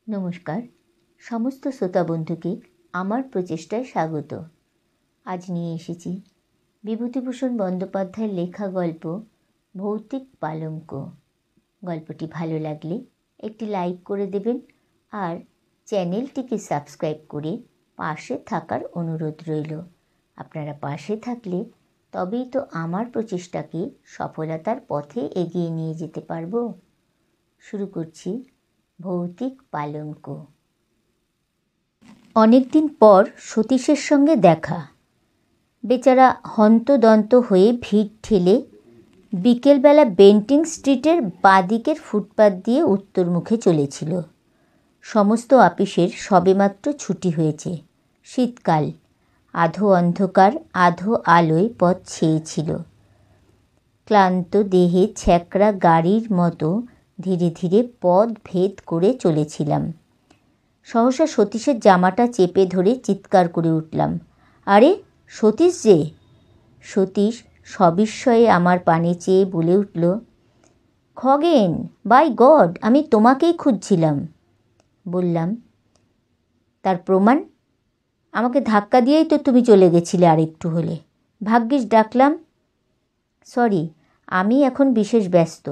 নমস্কার, সমস্ত শ্রোতা বন্ধুকে আমার প্রচেষ্টায় স্বাগত। আজ নিয়ে এসেছি বিভূতিভূষণ বন্দ্যোপাধ্যায়ের লেখা গল্প ভৌতিক পালঙ্ক। গল্পটি ভালো লাগলে একটি লাইক করে দেবেন আর চ্যানেলটিকে সাবস্ক্রাইব করে পাশে থাকার অনুরোধ রইল। আপনারা পাশে থাকলে তবেই তো আমার প্রচেষ্টাকে সফলতার পথে এগিয়ে নিয়ে যেতে পারবো। শুরু করছি ভৌতিক পালঙ্ক। অনেকদিন পর সতীশের সঙ্গে দেখা। বেচারা হন্তদন্ত হয়ে ভিড় ঠেলে বিকেলবেলা বেন্টিং স্ট্রিটের বাঁদিকের ফুটপাত দিয়ে উত্তরমুখে চলেছিল। সমস্ত অফিসের সবেমাত্র ছুটি হয়েছে। শীতকাল, আধো অন্ধকার আধো আলোয় পথ ছেয়েছিল। ক্লান্ত দেহে ছ্যাঁকড়া গাড়ির মতো ধীরে ধীরে পথ ভেদ করে চলেছিলাম। সহসা সতীশের জামাটা চেপে ধরে চিৎকার করে উঠলাম, আরে সতীশ যে! সতীশ সবিস্ময়ে আমার পানে চেয়ে বলে উঠল, খগেন, বাই গড, আমি তোমাকেই খুঁজছিলাম। বললাম, তার প্রমাণ? আমাকে ধাক্কা দিয়েই তো তুমি চলে গেছিলে আরেকটু হলে। ভাগ্যিস ডাকলাম। সরি, আমি এখন বিশেষ ব্যস্ত।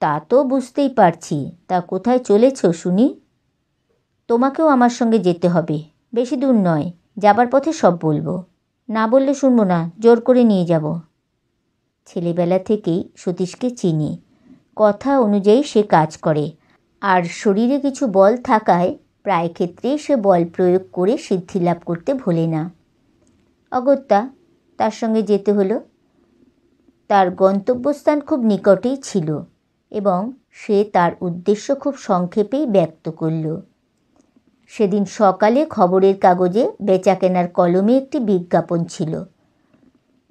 তা তো বুঝতেই পারছি, তা কোথায় চলেছ শুনি? তোমাকেও আমার সঙ্গে যেতে হবে, বেশি দূর নয়, যাবার পথে সব বলবো। না বললে শুনবো না, জোর করে নিয়ে যাব। ছেলেবেলা থেকেই সতীশকে চিনি, কথা অনুযায়ী সে কাজ করে, আর শরীরে কিছু বল থাকায় প্রায় ক্ষেত্রেই সে বল প্রয়োগ করে সিদ্ধি লাভ করতে ভোলে না। অগত্যা তার সঙ্গে যেতে হলো। তার গন্তব্যস্থান খুব নিকটেই ছিল এবং সে তার উদ্দেশ্য খুব সংক্ষেপেই ব্যক্ত করল। সেদিন সকালে খবরের কাগজে বেচাকেনার কলমে একটি বিজ্ঞাপন ছিল।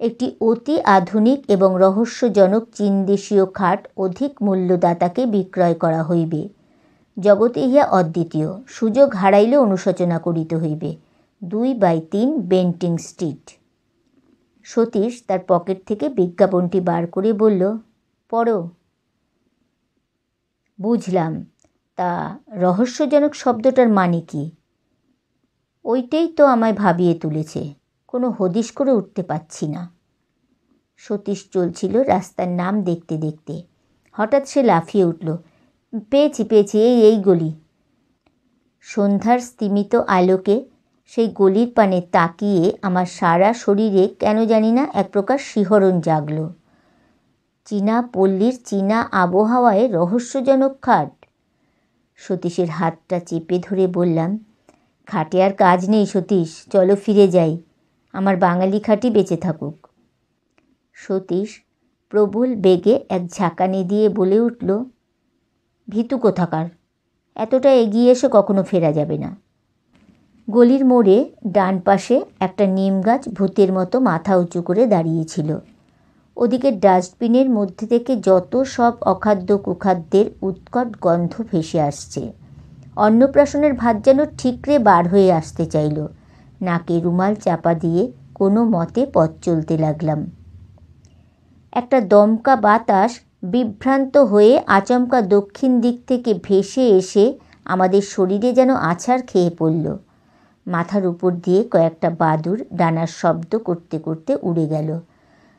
একটি অতি আধুনিক এবং রহস্যজনক চীনদেশীয় খাট অধিক মূল্যদাতাকে বিক্রয় করা হইবে। জগতে ইহা অদ্বিতীয়, সুযোগ হারাইলে অনুশোচনা করিতে হইবে। 2/3 বেন্টিং স্ট্রিট। সতীশ তার পকেট থেকে বিজ্ঞাপনটি বার করে বলল, পড়ো। বুঝলাম, তা রহস্যজনক শব্দটার মানে কি? ওইটাই তো আমায় ভাবিয়ে তুলেছে, কোনো হদিশ করে উঠতে পারছি না। সতীশ চলছিল রাস্তার নাম দেখতে দেখতে। হঠাৎ সে লাফিয়ে উঠল, পেয়েছি, এই গলি। সন্ধ্যার স্তিমিত আলোকে সেই গলির পানে তাকিয়ে আমার সারা শরীরে কেন জানি না এক প্রকার শিহরণ জাগল। চীনা পল্লীর চীনা আবহাওয়ায় রহস্যজনক খাট। সতীশের হাতটা চেপে ধরে বললাম, খাটে আর কাজ নেই সতীশ, চলো ফিরে যাই, আমার বাঙালি খাটই বেঁচে থাকুক। সতীশ প্রবল বেগে এক ঝাঁকানি দিয়ে বলে উঠল, ভীতু কোথাকার, এতটা এগিয়ে এসে কখনো ফেরা যাবে না। গলির মোড়ে ডান পাশে একটা নিম গাছ ভূতের মতো মাথা উঁচু করে দাঁড়িয়েছিল। ওদিকে ডাস্টবিনের মধ্যে থেকে যত সব অখাদ্য কুখাদ্যের উৎকট গন্ধ ভেসে আসছে। অন্নপ্রাশনের ভাত যেন ঠিকরে বার হয়ে আসতে চাইল। নাকে রুমাল চাপা দিয়ে কোনো মতে পথ চলতে লাগলাম। একটা দমকা বাতাস বিভ্রান্ত হয়ে আচমকা দক্ষিণ দিক থেকে ভেসে এসে আমাদের শরীরে যেন আছাড় খেয়ে পড়ল। মাথার উপর দিয়ে কয়েকটা বাদুড় ডানার শব্দ করতে করতে উড়ে গেল।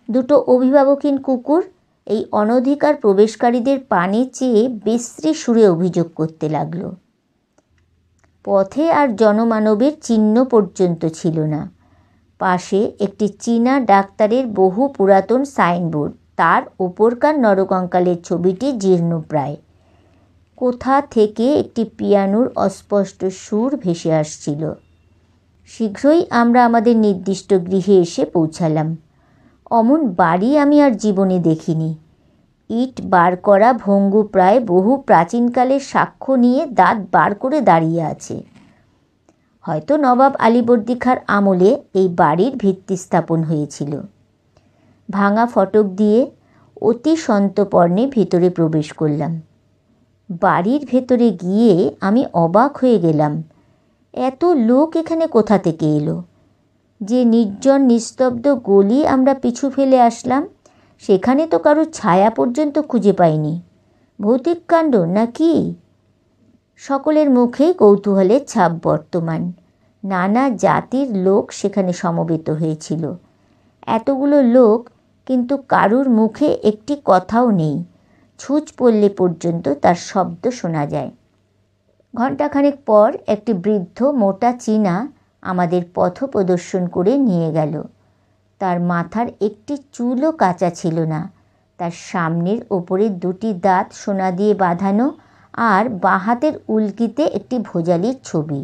দুটো অভিভাবকহীন কুকুর এই অনধিকার প্রবেশকারীদের পানে চেয়ে বিশ্রী সুরে অভিযোগ করতে লাগল। পথে আর জনমানবের চিহ্ন পর্যন্ত ছিল না। পাশে একটি চীনা ডাক্তারের বহু পুরাতন সাইনবোর্ড, তার ওপরকার নরকঙ্কালের ছবিটি জীর্ণপ্রায়। কোথা থেকে একটি পিয়ানোর অস্পষ্ট সুর ভেসে আসছিল। শীঘ্রই আমরা আমাদের নির্দিষ্ট গৃহে এসে পৌঁছালাম। অমন বাড়ি আমি আর জীবনে দেখিনি। ইট বার করা ভঙ্গু প্রায় বহু প্রাচীনকালের সাক্ষ্য নিয়ে দাঁত বার করে দাঁড়িয়ে আছে। হয়তো নবাব আলীবর্দী খাঁর আমলে এই বাড়ির ভিত্তি স্থাপন হয়েছিল। ভাঙা ফটক দিয়ে অতি সন্তর্পণে ভেতরে প্রবেশ করলাম। বাড়ির ভেতরে গিয়ে আমি অবাক হয়ে গেলাম, এত লোক এখানে কোথা থেকে এলো? যে নির্জন নিস্তব্ধ গলি আমরা পিছু ফেলে আসলাম, সেখানে তো কারো ছায়া পর্যন্ত খুঁজে পাইনি। ভৌতিক কাণ্ড না কি? সকলের মুখেই কৌতূহলের ছাপ বর্তমান। নানা জাতির লোক সেখানে সমবেত হয়েছিল। এতগুলো লোক, কিন্তু কারুর মুখে একটি কথাও নেই। ছুঁচ পড়লে পর্যন্ত তার শব্দ শোনা যায়। ঘণ্টাখানেক পর একটি বৃদ্ধ মোটা চীনা আমাদের পথ প্রদর্শন করে নিয়ে গেল। তার মাথার একটি চুলও কাঁচা ছিল না। তার সামনের ওপরে দুটি দাঁত সোনা দিয়ে বাঁধানো, আর বাঁ হাতের উল্কিতে একটি ভোজালির ছবি।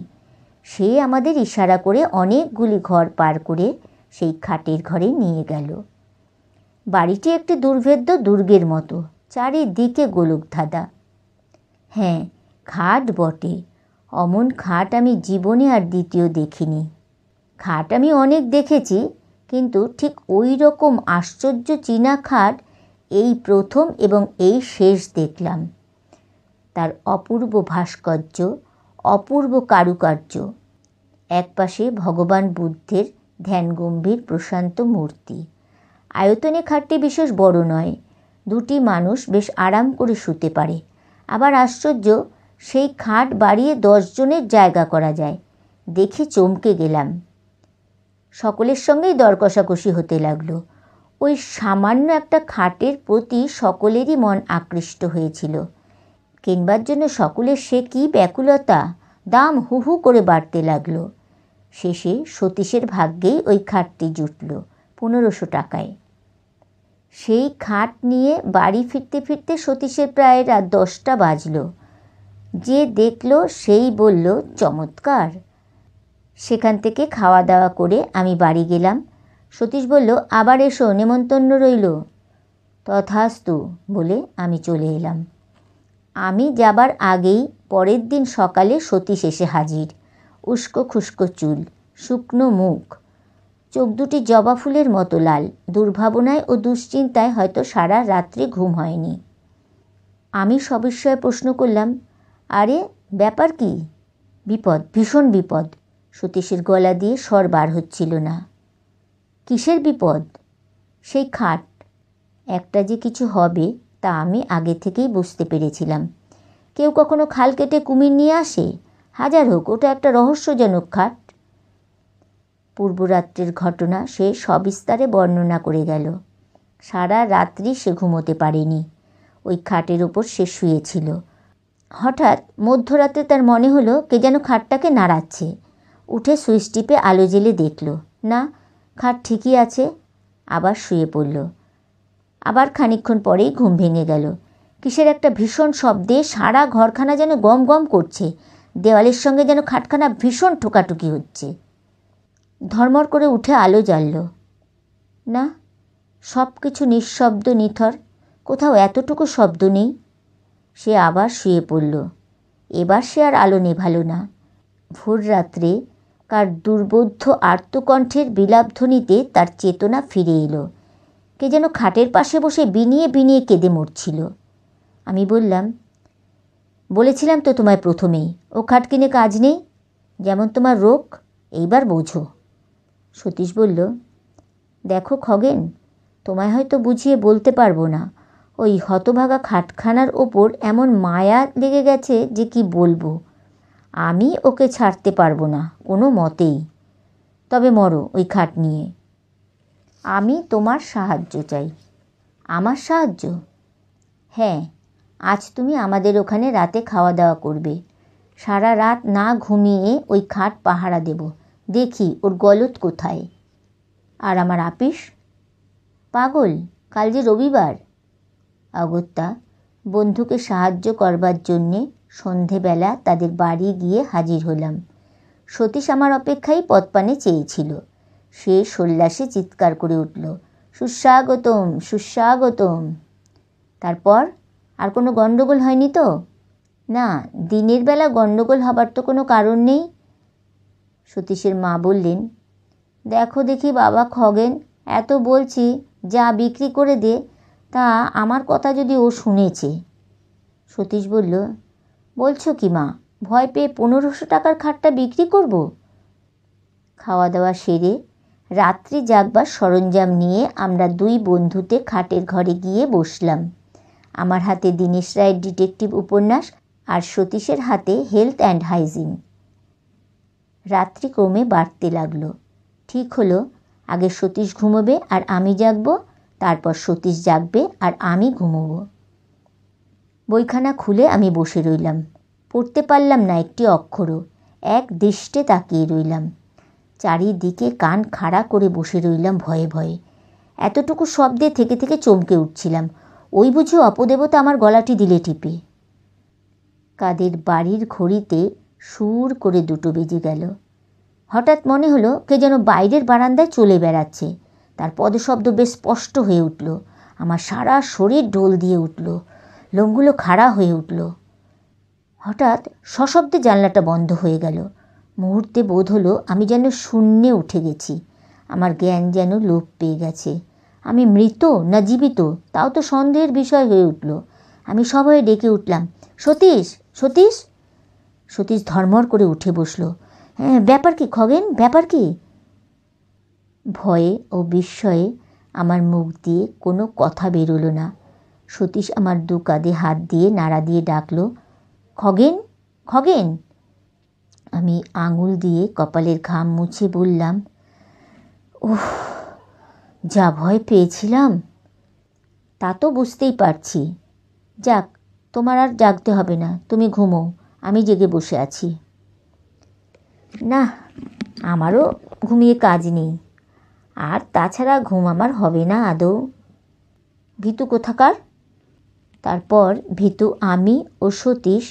সে আমাদের ইশারা করে অনেকগুলি ঘর পার করে সেই খাটের ঘরে নিয়ে গেল। বাড়িটি একটি দুর্ভেদ্য দুর্গের মতো, চারিদিকে গোলকধাঁধা। হ্যাঁ, খাট বটে। অমন খাট আমি জীবনে আর দ্বিতীয় দেখিনি। খাট আমি অনেক দেখেছি, কিন্তু ঠিক ওই রকম আশ্চর্য চীনা খাট এই প্রথম এবং এই শেষ দেখলাম। তার অপূর্ব ভাস্কর্য, অপূর্ব কারুকার্য। একপাশে ভগবান বুদ্ধের ধ্যানগম্ভীর প্রশান্ত মূর্তি। আয়তনে খাটটি বিশেষ বড় নয়, দুটি মানুষ বেশ আরাম করে শুতে পারে। আবার আশ্চর্য, সেই খাট বাড়িয়ে 10 জনের জায়গা করা যায়। দেখে চমকে গেলাম। সকলের সঙ্গেই দর কষাকষি হতে লাগলো। ওই সামান্য একটা খাটের প্রতি সকলেরই মন আকৃষ্ট হয়েছিল। কিনবার জন্য সকলের সে কী ব্যাকুলতা! দাম হু হু করে বাড়তে লাগলো। শেষে সতীশের ভাগ্যেই ওই খাটটি জুটল 1500 টাকায়। সেই খাট নিয়ে বাড়ি ফিরতে ফিরতে সতীশের প্রায় রাত 10টা বাজল। যে দেখল সেই বলল, চমৎকার। সেখান থেকে খাওয়া দাওয়া করে আমি বাড়ি গেলাম। সতীশ বলল, আবার এসো, নেমন্তন্ন রইল। তথাস্তু বলে আমি চলে এলাম। আমি যাবার আগেই পরের দিন সকালে সতীশ এসে হাজির। উস্কো খুস্কো চুল, শুকনো মুখ, চোখ দুটি জবা ফুলের মতো লাল। দুর্ভাবনায় ও দুশ্চিন্তায় হয়তো সারা রাত্রি ঘুম হয়নি। আমি সবিস্ময়ে প্রশ্ন করলাম, আরে ব্যাপার কি? বিপদ, ভীষণ বিপদ। সতীশের গলা দিয়ে স্বর বার হচ্ছিল না। কিসের বিপদ? সেই খাট। একটা যে কিছু হবে তা আমি আগে থেকেই বুঝতে পেরেছিলাম। কেউ কখনো খাল কেটে কুমির নিয়ে আসে? হাজার হোক, ওটা একটা রহস্যজনক খাট। পূর্বরাত্রের ঘটনা সে সবিস্তারে বর্ণনা করে গেল। সারা রাত্রি সে ঘুমোতে পারেনি। ওই খাটের ওপর সে শুয়েছিল। হঠাৎ মধ্যরাতে তার মনে হলো কে যেন খাটটাকে নাড়াচ্ছে। উঠে সুইচ টিপে আলো জ্বেলে দেখল, না, খাট ঠিকই আছে। আবার শুয়ে পড়ল। আবার খানিকক্ষণ পরেই ঘুম ভেঙে গেল। কিসের একটা ভীষণ শব্দে সারা ঘরখানা যেন গম গম করছে। দেওয়ালের সঙ্গে যেন খাটখানা ভীষণ ঠোকাঠুকি হচ্ছে। ধর্মর করে উঠে আলো জ্বালল। না, সব কিছু নিঃশব্দ, নিথর। কোথাও এতটুকু শব্দ নেই। সে আবার শুয়ে পড়ল। এবার সে আর আলো নেভালো না। ভোর রাত্রে কার দুর্বোধ্য আর্তকণ্ঠের বিলাপধ্বনিতে তার চেতনা ফিরে এলো। কে যেন খাটের পাশে বসে বিনিয়ে বিনিয়ে কেঁদে মরছিল। আমি বললাম, বলেছিলাম তো তোমায় প্রথমেই, ও খাট কিনে কাজ নেই। যেমন তোমার রোগ, এইবার বোঝো। সতীশ বলল, দেখো খগেন, তোমায় হয়তো বুঝিয়ে বলতে পারবো না। ওই হতভাগা খাটখানার ওপর এমন মায়া লেগে গেছে যে কি বলবো। আমি ওকে ছাড়তে পারবো না কোনো মতেই। তবে মরো ওই খাট নিয়ে। আমি তোমার সাহায্য চাই। আমার সাহায্য? হ্যাঁ, আজ তুমি আমাদের ওখানে রাতে খাওয়া দাওয়া করবে। সারা রাত না ঘুমিয়ে ওই খাট পাহারা দেব, দেখি ওর গলদ কোথায়। আর আমার আপিস? পাগল, কাল যে রবিবার। অগত্যা বন্ধুকে সাহায্য করবার জন্যে সন্ধেবেলা তাদের বাড়ি গিয়ে হাজির হলাম। সতীশ আমার অপেক্ষায় পদপানে চেয়েছিল। সে সোল্লাসে চিৎকার করে উঠল, সুস্বাগতম, সুস্বাগতম। তারপর আর কোনো গণ্ডগোল হয়নি তো? না, দিনের বেলা গণ্ডগোল হবার তো কোনো কারণ নেই। সতীশের মা বললেন, দেখো দেখি বাবা খগেন, এত বলছি যা বিক্রি করে দে, তা আমার কথা যদি ও শুনেছে। সতীশ বলল, বলছো কি মা, ভয় পেয়ে 1500 টাকার খাটটা বিক্রি করব? খাওয়া দাওয়া সেরে রাত্রি জাগবার সরঞ্জাম নিয়ে আমরা দুই বন্ধুতে খাটের ঘরে গিয়ে বসলাম। আমার হাতে দীনেশ রায়ের ডিটেকটিভ উপন্যাস আর সতীশের হাতে হেলথ অ্যান্ড হাইজিন। রাত্রি ক্রমে বাড়তে লাগলো। ঠিক হলো আগে সতীশ ঘুমোবে আর আমি জাগবো, তারপর সতীশ জাগবে আর আমি ঘুমোবো। বইখানা খুলে আমি বসে রইলাম। পড়তে পারলাম না একটি অক্ষরও। এক দৃষ্টে তাকিয়ে রইলাম। চারিদিকে কান খাড়া করে বসে রইলাম ভয়ে ভয়ে। এতটুকু শব্দে থেকে থেকে চমকে উঠছিলাম। ওই বুঝি অপদেবতা আমার গলাটি দিলে টিপে। কাদের বাড়ির ঘড়িতে সুর করে 2টো বেজে গেল। হঠাৎ মনে হলো কে যেন বাইরের বারান্দায় চলে বেড়াচ্ছে। তার পদশব্দ বেশ স্পষ্ট হয়ে উঠল। আমার সারা শরীর ঢোল দিয়ে উঠল, লোমগুলো খাড়া হয়ে উঠল। হঠাৎ সশব্দে জানলাটা বন্ধ হয়ে গেল। মুহূর্তে বোধ হলো আমি যেন শূন্যে উঠে গেছি। আমার জ্ঞান যেন লোপ পেয়ে গেছে। আমি মৃত না জীবিত তাও তো সন্দেহের বিষয় হয়ে উঠল। আমি সবাই ডেকে উঠলাম, সতীশ, সতীশ। সতীশ ধর্মর করে উঠে বসলো। হ্যাঁ, ব্যাপার কি খগেন, ব্যাপার কি? ভয়ে ও বিস্ময়ে আমার মুখ দিয়ে কোনো কথা বেরোলো না। সতীশ আমার 2 কাঁধে হাত দিয়ে নাড়া দিয়ে ডাকলো, খগেন, খগেন। আমি আঙুল দিয়ে কপালের ঘাম মুছে বললাম, ওহ, যা ভয় পেয়েছিলাম। তা তো বুঝতেই পারছি। যাক, তোমার আর জাগতে হবে না, তুমি ঘুমো, আমি জেগে বসে আছি। না, আমারও ঘুমিয়ে কাজ নেই। আর তাছাড়া ঘুম আমার হবে না আদৌ। ভীতু কোথাকার। তারপর ভীতু আমি ও সতীশ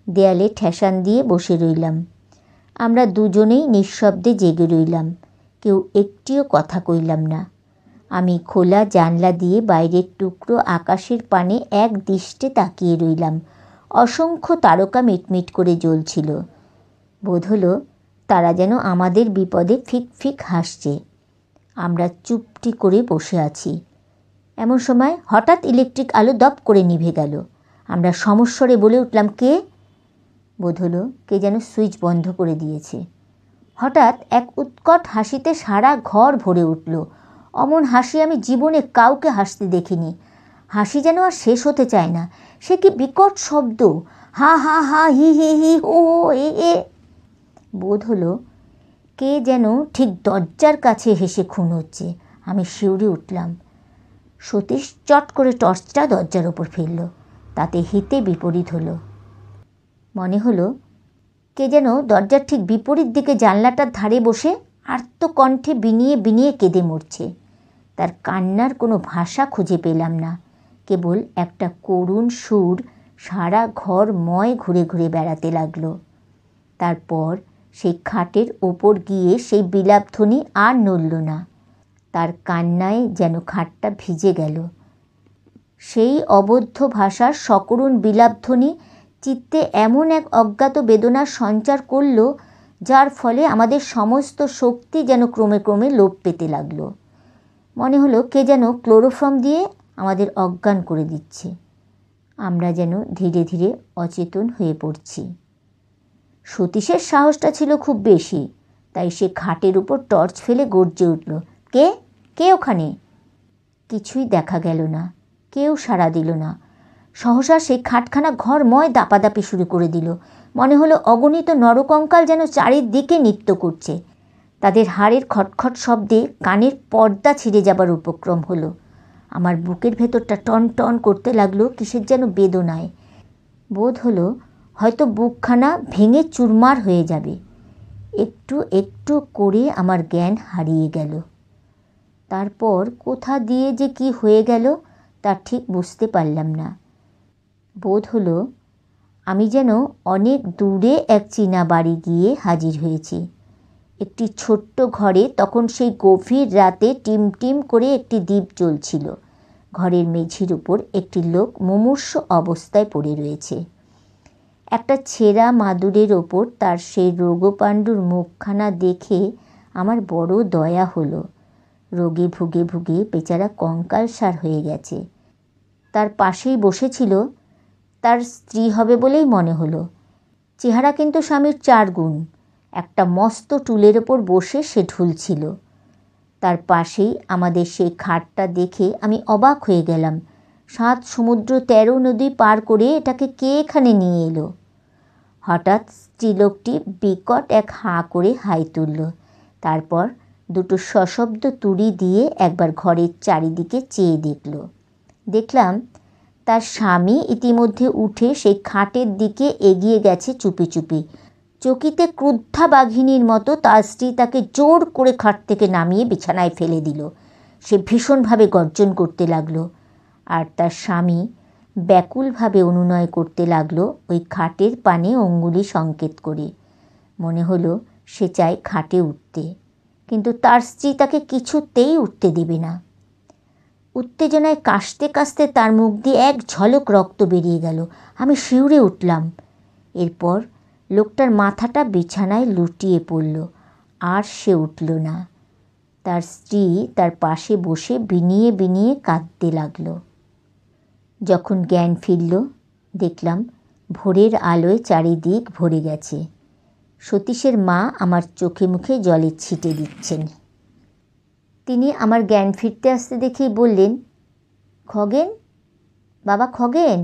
দেয়ালে ঠেসান দিয়ে বসে রইলাম। আমরা দুজনেই নিঃশব্দে জেগে রইলাম। কেউ একটিও কথা কইলাম না। আমি খোলা জানলা দিয়ে বাইরের টুকরো আকাশের পানে এক দৃষ্টে তাকিয়ে রইলাম। অসংখ্য তারকা মিটমিট করে জ্বলছিল। বোধ হলো তারা যেন আমাদের বিপদে ফিক ফিক হাসছে। আমরা চুপটি করে বসে আছি। এমন সময় হঠাৎ ইলেকট্রিক আলো দপ করে নিভে গেল। আমরা সমস্বরে বলে উঠলাম, কে? বোধ হলো কে যেন সুইচ বন্ধ করে দিয়েছে। হঠাৎ এক উৎকট হাসিতে সারা ঘর ভরে উঠল। অমন হাসি আমি জীবনে কাউকে হাসতে দেখিনি। হাসি যেন আর শেষ হতে চায় না। সে কি বিকট শব্দ! হা হা হা, হি হি হি, হো হো, এ এ। বোধ হলো কে যেন ঠিক দরজার কাছে হেসে খুন হচ্ছে। আমি শিউরে উঠলাম। সতীশ চট করে টর্চটা দরজার ওপর ফেলল। তাতে হিতে বিপরীত হলো। মনে হলো কে যেন দরজার ঠিক বিপরীত দিকে জানলাটার ধারে বসে আর্তকণ্ঠে বিনিয়ে বিনিয়ে কেঁদে মরছে। তার কান্নার কোনো ভাষা খুঁজে পেলাম না। কেবল একটা করুণ সুর সারা ঘরময় ঘুরে ঘুরে বেড়াতে লাগলো। তারপর সেই খাটের ওপর গিয়ে সেই বিলাপধ্বনি আর নড়ল না। তার কান্নায় যেন খাটটা ভিজে গেল। সেই অবদ্ধ ভাষার সকরুণ বিলাপধ্বনি চিত্তে এমন এক অজ্ঞাত বেদনার সঞ্চার করল, যার ফলে আমাদের সমস্ত শক্তি যেন ক্রমে ক্রমে লোপ পেতে লাগলো। মনে হলো কে যেন ক্লোরোফর্ম দিয়ে আমাদের অজ্ঞান করে দিচ্ছে। আমরা যেন ধীরে ধীরে অচেতন হয়ে পড়ছি। সতীশের সাহসটা ছিল খুব বেশি, তাই সে খাটের উপর টর্চ ফেলে গর্জে উঠল, কে? কে ওখানে? কিছুই দেখা গেল না। কেউ সাড়া দিল না। সহসা সেই খাটখানা ঘরময় দাপাদাপি শুরু করে দিল। মনে হলো অগণিত নরকঙ্কাল যেন চারিদিকে নৃত্য করছে। তাদের হাড়ের খটখট শব্দে কানের পর্দা ছিঁড়ে যাবার উপক্রম হলো। আমার বুকের ভেতরটা টন টন করতে লাগলো কিসের যেন বেদনায়। বোধ হলো হয়তো বুকখানা ভেঙে চুরমার হয়ে যাবে। একটু একটু করে আমার জ্ঞান হারিয়ে গেল। তারপর কোথা দিয়ে যে কি হয়ে গেল তা ঠিক বুঝতে পারলাম না। বোধ হলো আমি যেন অনেক দূরে এক চীনা বাড়ি গিয়ে হাজির হয়েছি। একটি ছোট্ট ঘরে তখন সেই গভীর রাতে টিম টিম করে একটি দ্বীপ জ্বলছিল। ঘরের মেঝের উপর একটি লোক মুমূর্ষ অবস্থায় পড়ে রয়েছে। একটা ছেঁড়া মাদুরের ওপর তার সেই রোগপাণ্ডুর মুখখানা দেখে আমার বড় দয়া হলো। রোগে ভুগে ভুগে বেচারা কঙ্কালসার হয়ে গেছে। তার পাশেই বসেছিল তার স্ত্রী হবে বলেই মনে হলো। চেহারা কিন্তু স্বামীর 4 গুণ। একটা মস্ত টুলের ওপর বসে সে ঢুলছিল। তার পাশেই আমাদের সেই খাটটা দেখে আমি অবাক হয়ে গেলাম। 7 সমুদ্র 13 নদী পার করে এটাকে কে এখানে নিয়ে এলো? হঠাৎ স্ত্রীলোকটি বিকট এক হাঁ করে হাই তুলল। তারপর দুটো সশব্দ তুড়ি দিয়ে একবার ঘরের চারিদিকে চেয়ে দেখল। দেখলাম তার স্বামী ইতিমধ্যে উঠে সেই খাটের দিকে এগিয়ে গেছে চুপি চুপি। চকিতে ক্রুদ্ধা বাঘিনীর মতো তার স্ত্রী তাকে জোর করে খাট থেকে নামিয়ে বিছানায় ফেলে দিল। সে ভীষণভাবে গর্জন করতে লাগলো, আর তার স্বামী ব্যাকুলভাবে অনুনয় করতে লাগলো ওই খাটের পানে অঙ্গুলি সংকেত করে। মনে হলো সে চায় খাটে উঠতে, কিন্তু তার স্ত্রী তাকে কিছুতেই উঠতে দেবে না। উত্তেজনায় কাশতে কাশতে তার মুখ দিয়ে এক ঝলক রক্ত বেরিয়ে গেল। আমি শিউরে উঠলাম। এরপর লোকটার মাথাটা বিছানায় লুটিয়ে পড়ল, আর সে উঠল না। তার স্ত্রী তার পাশে বসে বিনিয়ে বিনিয়ে কাঁদতে লাগল। যখন জ্ঞান ফিরল, দেখলাম ভোরের আলোয় চারিদিক ভরে গেছে। সতীশের মা আমার চোখে মুখে জলের ছিটে দিচ্ছেন। তিনি আমার জ্ঞান ফিরতে আসতে দেখেই বললেন, খগেন, বাবা খগেন।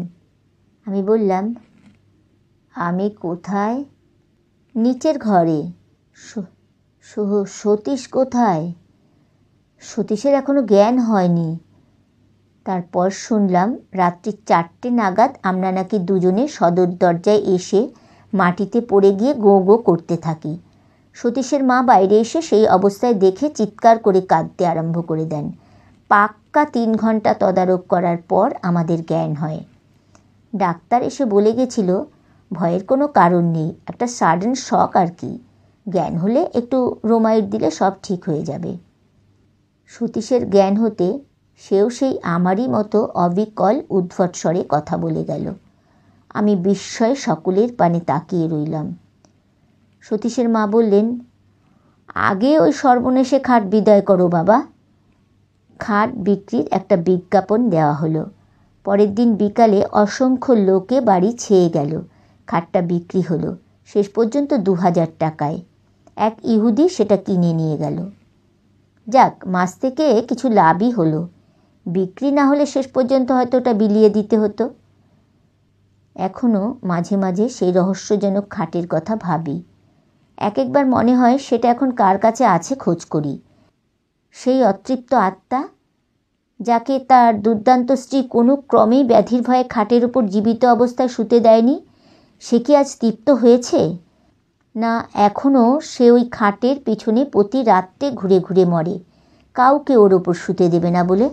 আমি বললাম, আমি কোথায়? নিচের ঘরে। সতীশ কোথায়? সতীশের এখনো জ্ঞান হয়নি। তারপর শুনলাম রাত্রি 4টে নাগাদ আমরা নাকি দুজনে সদর দরজায় এসে মাটিতে পড়ে গিয়ে গো গো করতে থাকি। সতীশের মা বাইরে এসে সেই অবস্থায় দেখে চিৎকার করে কাঁদতে আরম্ভ করে দেন। পাক্কা 3 ঘন্টা তদারক করার পর আমাদের জ্ঞান হয়। ডাক্তার এসে বলে গেছিল, ভয়ের কোনো কারণ নেই, একটা সাডেন শক আর কি। জ্ঞান হলে একটু রোমাইড দিলে সব ঠিক হয়ে যাবে। সতীশের জ্ঞান হতে সেও সেই আমারই মতো অবিকল উদ্ভট স্বরে কথা বলে গেল। আমি বিস্ময়ে সকলের পানে তাকিয়ে রইলাম। সতীশের মা বললেন, আগে ওই সর্বনেশে খাট বিদায় করো বাবা। খাট বিক্রির একটা বিজ্ঞাপন দেওয়া হলো। পরের দিন বিকালে অসংখ্য লোকে বাড়ি ছেয়ে গেল। খাটটা বিক্রি হলো, শেষ পর্যন্ত 2000 টাকায়। এক ইহুদি সেটা কিনে নিয়ে গেল। যাক, মাস থেকে কিছু লাভই হলো। বিক্রি না হলে শেষ পর্যন্ত হয়তো ওটা বিলিয়ে দিতে হতো। এখনও মাঝে মাঝে সেই রহস্যজনক খাটের কথা ভাবি। একবার মনে হয় সেটা এখন কার কাছে আছে খোঁজ করি। সেই অতৃপ্ত আত্মা, যাকে তার দুর্দান্ত স্ত্রী কোনো ক্রমেই ব্যাধির ভয়ে খাটের উপর জীবিত অবস্থায় শুতে দেয়নি, সে কি আজ তৃপ্ত হয়েছে? না এখনও সে ওই খাটের পিছনে প্রতি রাত্রে ঘুরে ঘুরে মরে, কাউকে ওর ওপর শুতে দেবে না বলে।